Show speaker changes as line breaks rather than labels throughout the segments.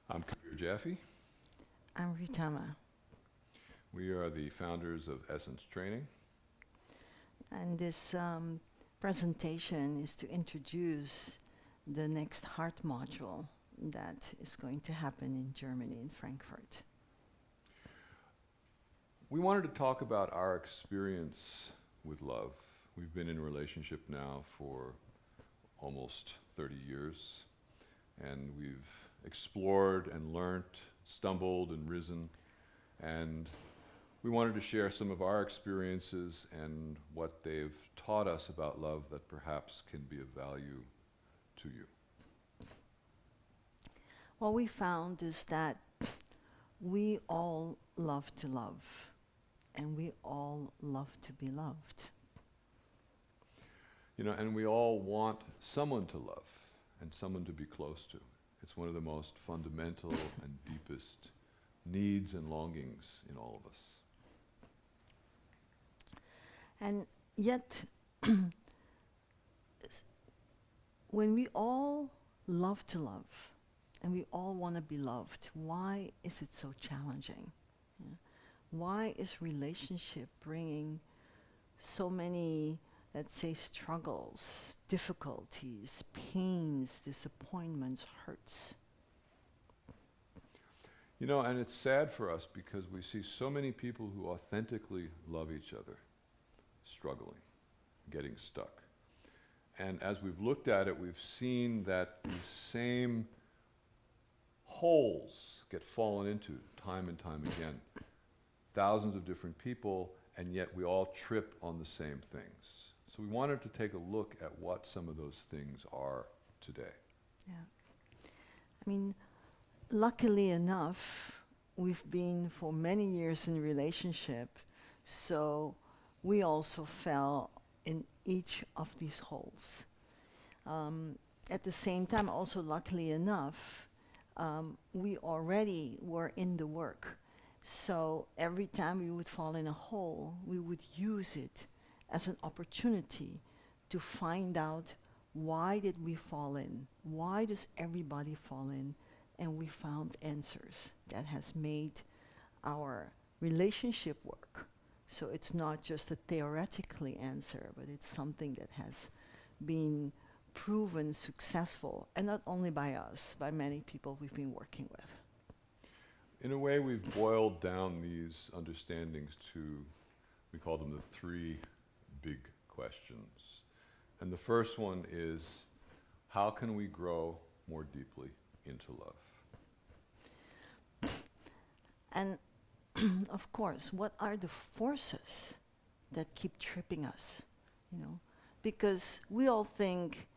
I'm Kabir Jaffe.
I'm Ritama,
We are the founders of Essence Training.
and this presentation is to introduce the next heart module that is going to happen in Germany, in Frankfurt.
We wanted to talk about our experience with love. We've been in a relationship now for almost 30 years, and we've explored and learnt, stumbled and risen, and we wanted to share some of our experiences and what they've taught us about love that perhaps can be of value to you.
What we found is that we all love to love, and we all love to be loved.
And we all want someone to love and someone to be close to. It's one of the most fundamental and deepest needs and longings in all of us.
And yet, when we all love to love, and we all want to be loved, why is it so challenging? Yeah. Why is relationship bringing so many, let's say, struggles, difficulties, pains, disappointments, hurts?
And it's sad for us because we see so many people who authentically love each other struggling, getting stuck. And as we've looked at it, we've seen that these same holes get fallen into time and time again. Thousands of different people, and yet we all trip on the same things. So we wanted to take a look at what some of those things are today.
Yeah. I mean, luckily enough, we've been for many years in relationship, so we also fell in each of these holes. At the same time, also luckily enough, we already were in the work. So every time we would fall in a hole, we would use it as an opportunity to find out, why did we fall in? Why does everybody fall in? And we found answers that has made our relationship work. So it's not just a theoretically answer, but it's something that has been proven successful, and not only by us, by many people we've been working with.
In a way, we've boiled down these understandings to, we call them the three big questions. And the first one is, how can we grow more deeply into love?
And of course, what are the forces that keep tripping us? Because we all think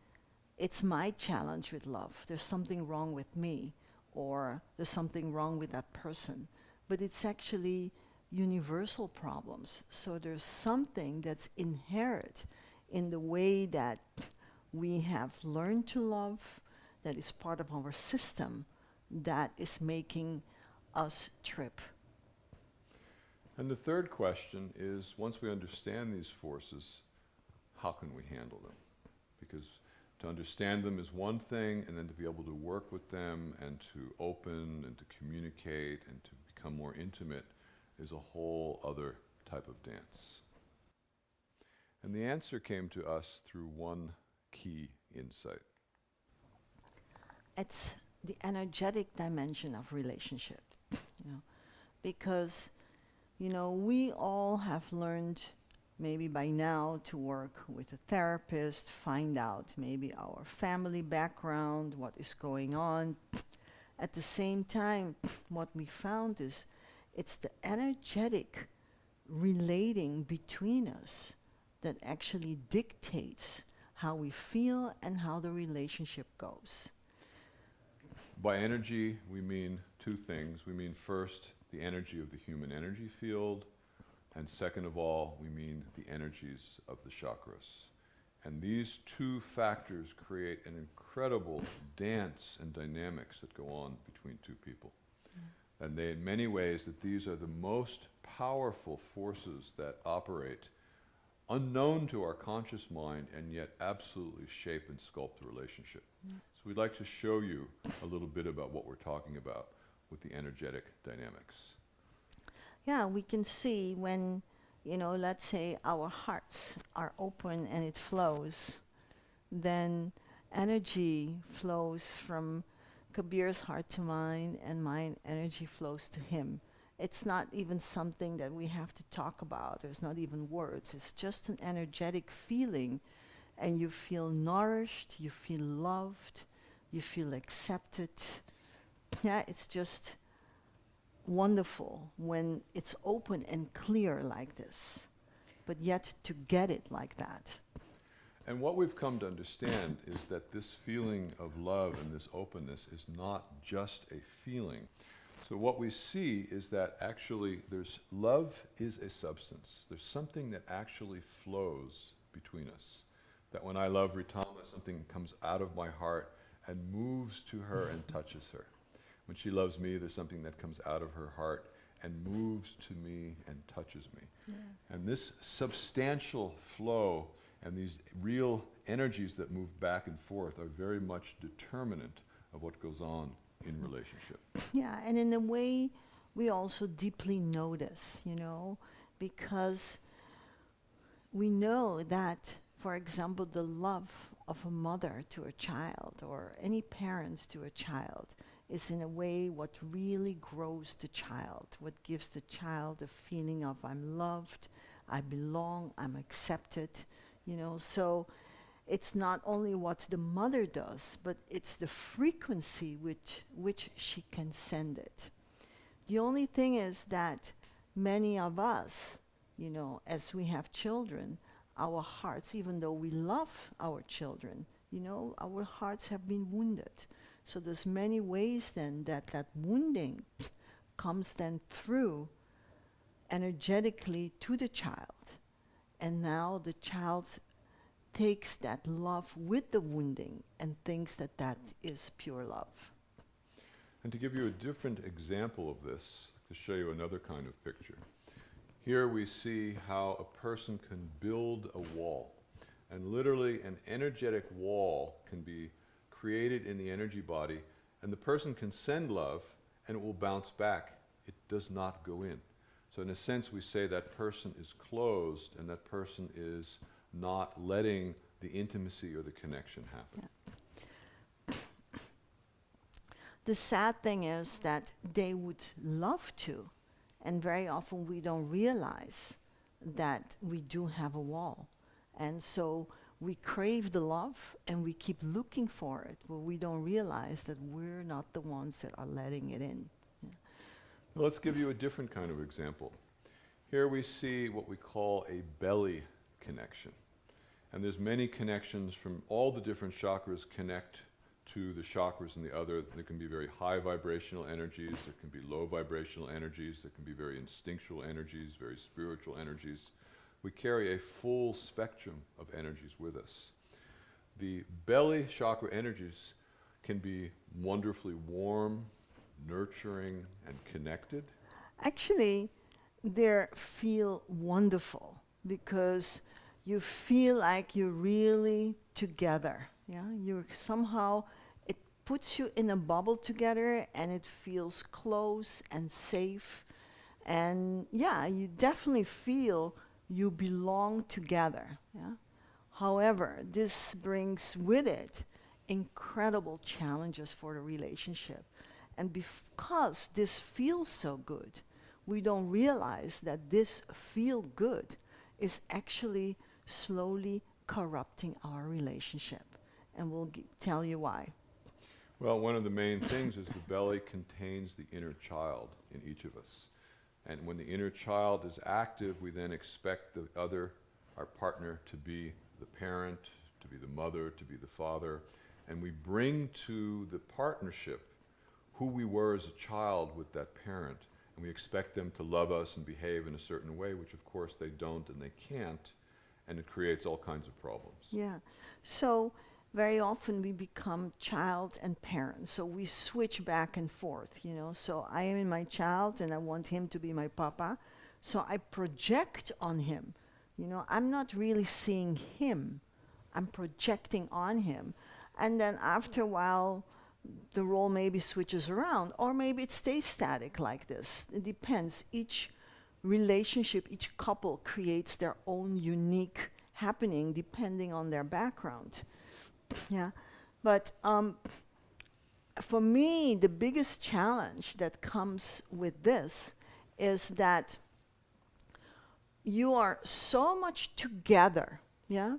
it's my challenge with love. There's something wrong with me, or there's something wrong with that person. But it's actually universal problems. So there's something that's inherent in the way that we have learned to love, that is part of our system, that is making us trip.
And the third question is, once we understand these forces, how can we handle them? Because to understand them is one thing, and then to be able to work with them and to open and to communicate and to become more intimate is a whole other type of dance. And the answer came to us through one key insight.
It's the energetic dimension of relationship. Because we all have learned maybe by now to work with a therapist, find out maybe our family background, what is going on. At the same time, what we found is it's the energetic relating between us that actually dictates how we feel and how the relationship goes.
By energy, we mean two things. We mean first, the energy of the human energy field, and second of all, we mean the energies of the chakras. And these two factors create an incredible dance and dynamics that go on between two people. And they, in many ways, that these are the most powerful forces that operate unknown to our conscious mind and yet absolutely shape and sculpt the relationship. So we'd like to show you a little bit about what we're talking about with the energetic dynamics.
Yeah, we can see when, let's say our hearts are open and it flows, then energy flows from Kabir's heart to mine, and mine energy flows to him. It's not even something that we have to talk about. There's not even words. It's just an energetic feeling, and you feel nourished, you feel loved, you feel accepted. Yeah, it's just wonderful when it's open and clear like this, but yet to get it like that.
And what we've come to understand is that this feeling of love and this openness is not just a feeling. So what we see is that actually love is a substance. There's something that actually flows between us. That when I love Ritama, something comes out of my heart and moves to her and touches her. When she loves me, there's something that comes out of her heart and moves to me and touches me. Yeah. And this substantial flow and these real energies that move back and forth are very much determinant of what goes on in relationship.
Yeah, and in a way, we also deeply know this, because we know that, for example, the love of a mother to a child or any parent to a child is in a way what really grows the child, what gives the child a feeling of I'm loved, I belong, I'm accepted. So it's not only what the mother does, but it's the frequency which she can send it. The only thing is that many of us, as we have children, our hearts, even though we love our children, our hearts have been wounded. So there's many ways then that wounding comes then through energetically to the child. And now the child takes that love with the wounding and thinks that that is pure love.
And to give you a different example of this, to show you another kind of picture. Here we see how a person can build a wall. And literally an energetic wall can be created in the energy body, and the person can send love and it will bounce back. It does not go in. So in a sense, we say that person is closed and that person is not letting the intimacy or the connection happen.
Yeah. The sad thing is that they would love to, and very often we don't realize that we do have a wall. And so we crave the love and we keep looking for it, but we don't realize that we're not the ones that are letting it in.
Well, let's give you a different kind of example. Here we see what we call a belly connection. And there's many connections from all the different chakras connect to the chakras in the other. There can be very high vibrational energies, there can be low vibrational energies, there can be very instinctual energies, very spiritual energies. We carry a full spectrum of energies with us. The belly chakra energies can be wonderfully warm, nurturing, and connected.
Actually, they feel wonderful because you feel like you're really together. Yeah, you somehow, it puts you in a bubble together and it feels close and safe. And yeah, you definitely feel you belong together. Yeah. However, this brings with it incredible challenges for the relationship. And because this feels so good, we don't realize that this feel good is actually slowly corrupting our relationship. And we'll tell you why.
Well, one of the main things is the belly contains the inner child in each of us. And when the inner child is active, we then expect the other, our partner, to be the parent, to be the mother, to be the father. And we bring to the partnership who we were as a child with that parent. And we expect them to love us and behave in a certain way, which of course they don't and they can't. And it creates all kinds of problems.
Yeah. So very often we become child and parent. So we switch back and forth, So I am in my child and I want him to be my papa. So I project on him You know, I'm not really seeing him. I'm projecting on him. And then after a while, the role maybe switches around, or maybe it stays static like this. It depends. Each relationship, each couple creates their own unique happening depending on their background. Yeah. But for me, the biggest challenge that comes with this is that you are so much together, yeah,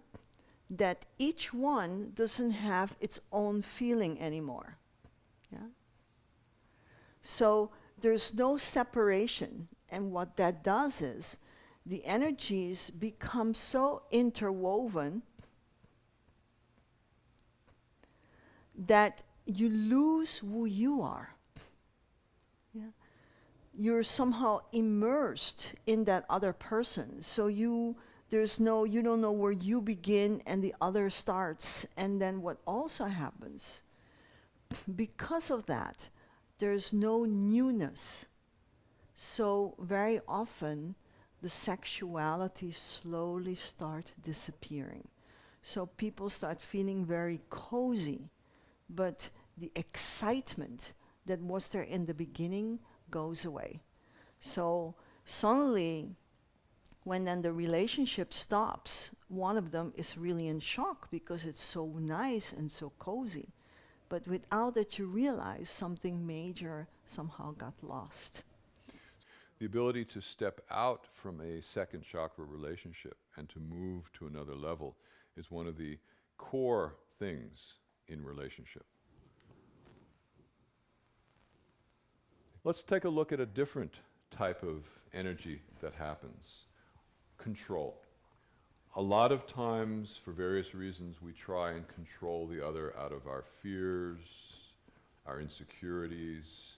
that each one doesn't have its own feeling anymore. Yeah. So there's no separation, and what that does is the energies become so interwoven that you lose who you are. Yeah. You're somehow immersed in that other person. So you don't know where you begin and the other starts. And then what also happens, because of that, there's no newness. So very often the sexuality slowly start disappearing. So people start feeling very cozy, but the excitement that was there in the beginning goes away. So suddenly, when then the relationship stops, one of them is really in shock because it's so nice and so cozy. But without that, you realize something major somehow got lost.
The ability to step out from a second chakra relationship and to move to another level is one of the core things in relationship. Let's take a look at a different type of energy that happens. Control. A lot of times, for various reasons, we try and control the other out of our fears, our insecurities,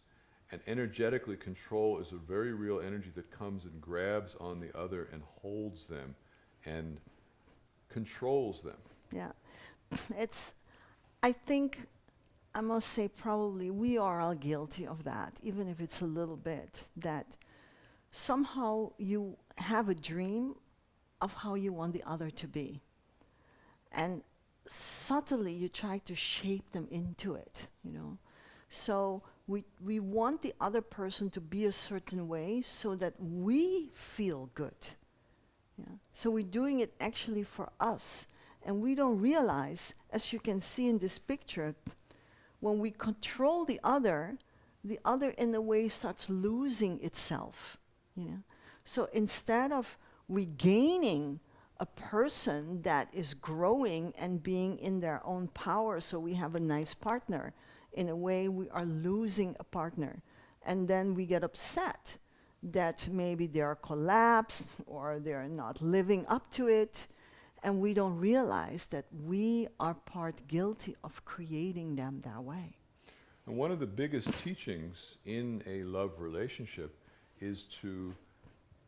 and energetically, control is a very real energy that comes and grabs on the other and holds them and controls them.
Yeah. I think, I must say probably we are all guilty of that, even if it's a little bit, that somehow you have a dream of how you want the other to be. And subtly you try to shape them into it, you know. So we want the other person to be a certain way so that we feel good. Yeah. So we're doing it actually for us. And we don't realize, as you can see in this picture, when we control the other in a way starts losing itself. You know? So instead of regaining a person that is growing and being in their own power, so we have a nice partner, in a way we are losing a partner. And then we get upset that maybe they are collapsed or they're not living up to it. And we don't realize that we are part guilty of creating them that way.
And one of the biggest teachings in a love relationship is to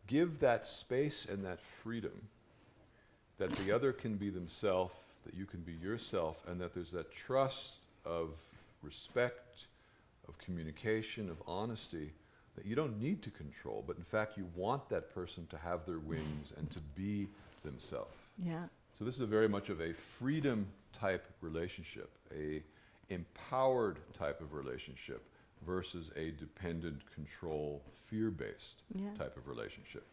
give that space and that freedom, that the other can be themselves, that you can be yourself, and that there's that trust of respect, of communication, of honesty, that you don't need to control, but in fact you want that person to have their wings and to be themselves.
Yeah.
So this is very much of a freedom type relationship, a empowered type of relationship versus a dependent, control, fear-based type of relationship.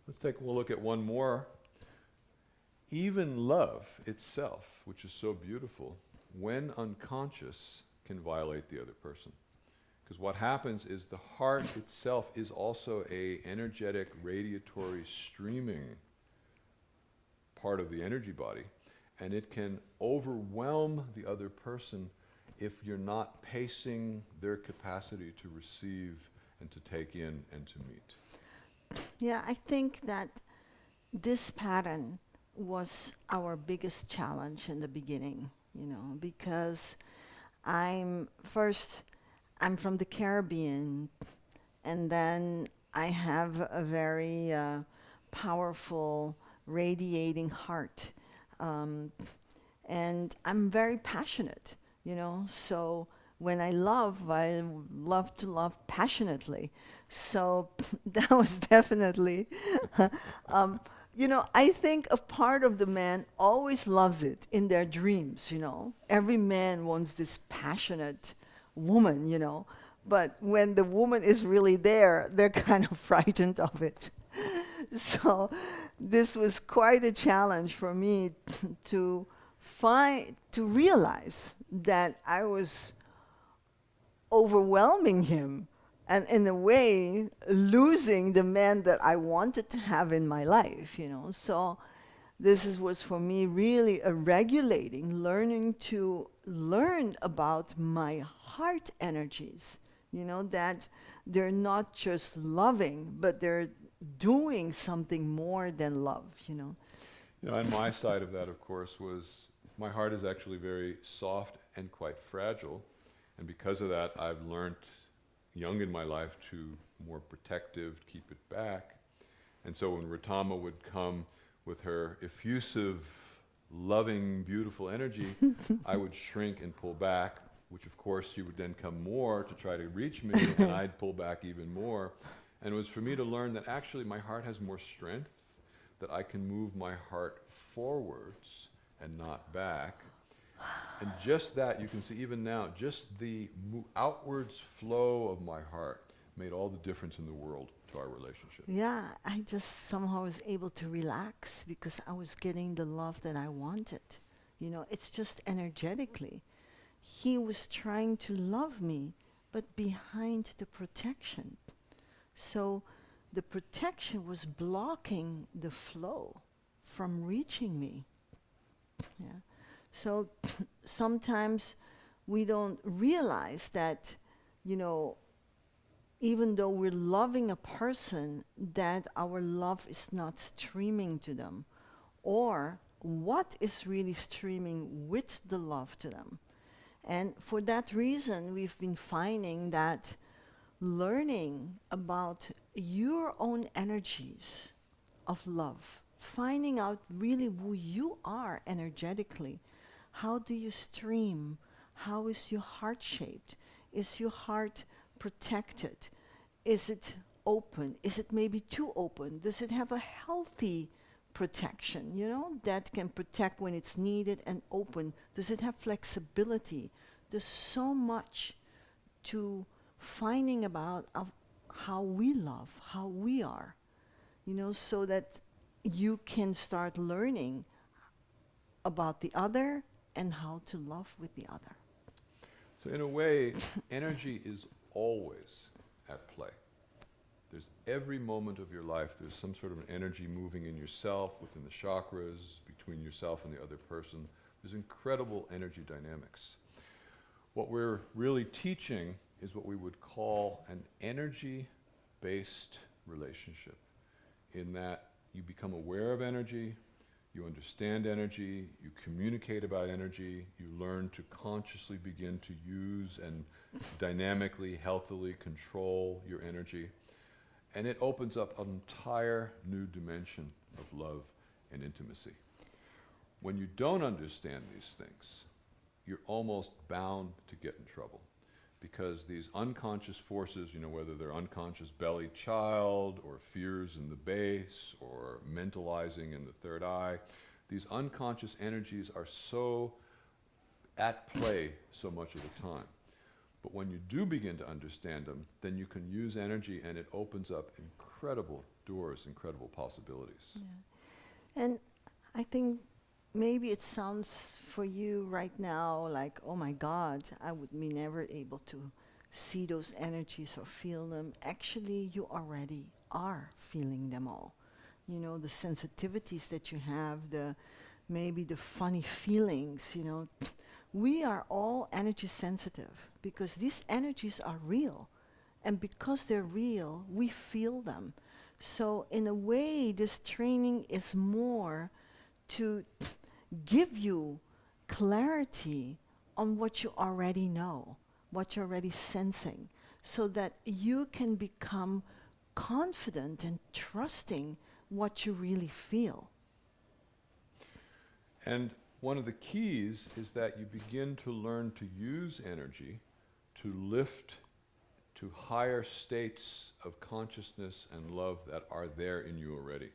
Let's take a look at one more. Even love itself, which is so beautiful, when unconscious, can violate the other person. Because what happens is the heart itself is also a energetic, radiatory, streaming part of the energy body, and it can overwhelm the other person if you're not pacing their capacity to receive and to take in and to meet.
Yeah, I think that this pattern was our biggest challenge in the beginning, you know, because I'm from the Caribbean, and then I have a very powerful, radiating heart. And I'm very passionate, you know, so when I love to love passionately. So that was definitely, I think a part of the man always loves it in their dreams, Every man wants this passionate woman, But when the woman is really there, they're kind of frightened of it. So this was quite a challenge for me to realize that I was overwhelming him and in a way losing the man that I wanted to have in my life, So was for me really a regulating, learn about my heart energies, that they're not just loving, but they're doing something more than love,
And my side of that, of course, was my heart is actually very soft and quite fragile. And because of that, I've learned young in my life to more protective, keep it back. And so when Ritama would come with her effusive, loving, beautiful energy, I would shrink and pull back, which of course she would then come more to try to reach me, and I'd pull back even more. And it was for me to learn that actually my heart has more strength, that I can move my heart forwards and not back. And just that, you can see even now, just the outwards flow of my heart made all the difference in the world to our relationship.
Yeah, I just somehow was able to relax because I was getting the love that I wanted. It's just energetically. He was trying to love me, but behind the protection. So the protection was blocking the flow from reaching me. Yeah. So sometimes we don't realize that, even though we're loving a person, that our love is not streaming to them, or what is really streaming with the love to them. And for that reason, we've been finding that learning about your own energies of love, finding out really who you are energetically. How do you stream? How is your heart shaped? Is your heart protected? Is it open? Is it maybe too open? Does it have a healthy protection, that can protect when it's needed and open? Does it have flexibility? There's so much to finding about of how we love, how we are, so that you can start learning about the other and how to love with the other.
So in a way, energy is always at play. There's every moment of your life, there's some sort of an energy moving in yourself, within the chakras, between yourself and the other person. There's incredible energy dynamics. What we're really teaching is what we would call an energy-based relationship, in that you become aware of energy, you understand energy, you communicate about energy, you learn to consciously begin to use and dynamically, healthily control your energy. And it opens up an entire new dimension of love and intimacy. When you don't understand these things, you're almost bound to get in trouble, because these unconscious forces, whether they're unconscious belly child or fears in the base or mentalizing in the third eye, these unconscious energies are so at play so much of the time. But when you do begin to understand them, then you can use energy, and it opens up incredible doors, incredible possibilities.
Yeah. And I think maybe it sounds for you right now like, oh my God, I would be never able to see those energies or feel them. Actually, you already are feeling them all. The sensitivities that you have, maybe the funny feelings, We are all energy sensitive because these energies are real. And because they're real, we feel them. So in a way, this training is more to give you clarity on what you already know, what you're already sensing, so that you can become confident and trusting what you really feel.
And one of the keys is that you begin to learn to use energy to lift to higher states of consciousness and love that are there in you already.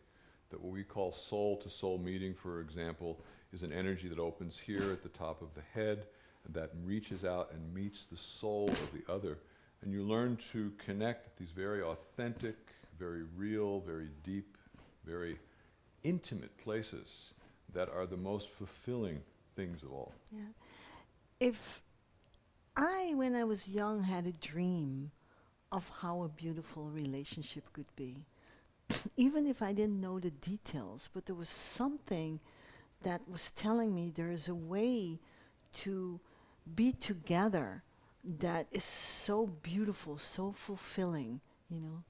That what we call soul-to-soul meeting, for example, is an energy that opens here at the top of the head and that reaches out and meets the soul of the other. And you learn to connect at these very authentic, very real, very deep, very intimate places that are the most fulfilling things of all.
Yeah. If I, when I was young, had a dream of how a beautiful relationship could be, even if I didn't know the details, but there was something that was telling me there is a way to be together that is so beautiful, so fulfilling, you know,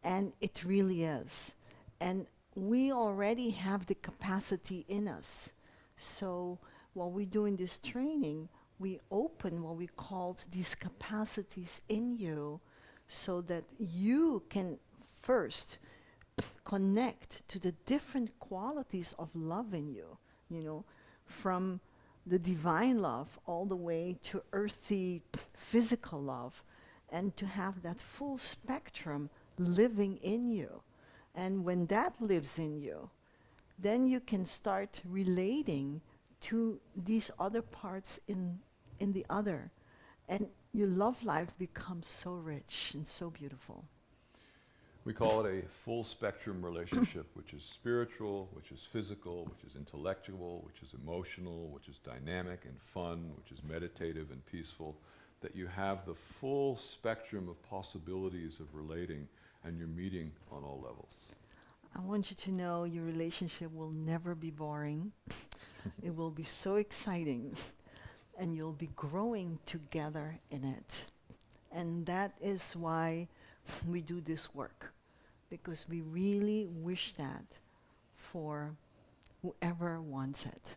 and it really is. And we already have the capacity in us. So while we're doing this training, we open what we called these capacities in you so that you can first connect to the different qualities of love in you, you know, from the divine love all the way to earthy physical love, and to have that full spectrum living in you. And when that lives in you, then you can start relating to these other parts in the other. And your love life becomes so rich and so beautiful.
We call it a full spectrum relationship, which is spiritual, which is physical, which is intellectual, which is emotional, which is dynamic and fun, which is meditative and peaceful, that you have the full spectrum of possibilities of relating and you're meeting on all levels.
I want you to know your relationship will never be boring. It will be so exciting, and you'll be growing together in it. And that is why we do this work, because we really wish that for whoever wants it.